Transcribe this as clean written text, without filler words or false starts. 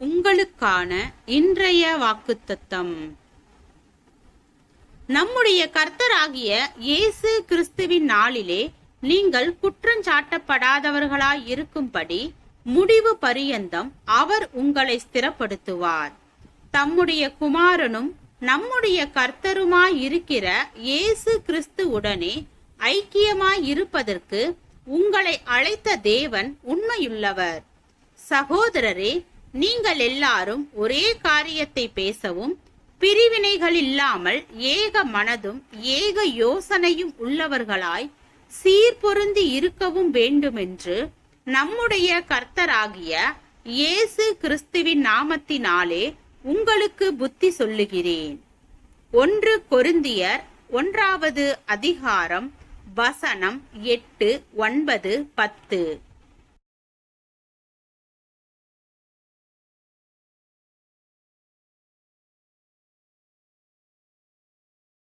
உங்களுக்கான இன்றைய வாக்குத்தத்தம். நம்முடைய கர்த்தராகிய இயேசு கிறிஸ்துவின் நாளிலே நீங்கள் குற்றஞ்சாட்டப்படாதவர்களாய் இருக்கும்படி முடிவு பரியந்தம் அவர் உங்களை ஸ்திரப்படுத்துவார். தம்முடைய குமாரனும் நம்முடைய கர்த்தருமாய் இருக்கிற இயேசு கிறிஸ்து உடனே ஐக்கியமாய் இருப்பதற்கு உங்களை அழைத்த தேவன் உண்மையுள்ளவர். சகோதரரே, நீங்கள் எல்லாரும் ஒரே காரியத்தை பேசவும் பிரிவினைகள் இல்லாமல் ஏக மனதும் ஏக யோசனையும் உள்ளவர்களாய் சீர்பொருந்தி இருக்கவும் வேண்டுமென்று நம்முடைய கர்த்தராகிய இயேசு கிறிஸ்துவின் நாமத்தினாலே உங்களுக்கு புத்தி சொல்லுகிறேன். 1 கொரிந்தியர் 1 அதிகாரம் வசனம் 8, 9, 10.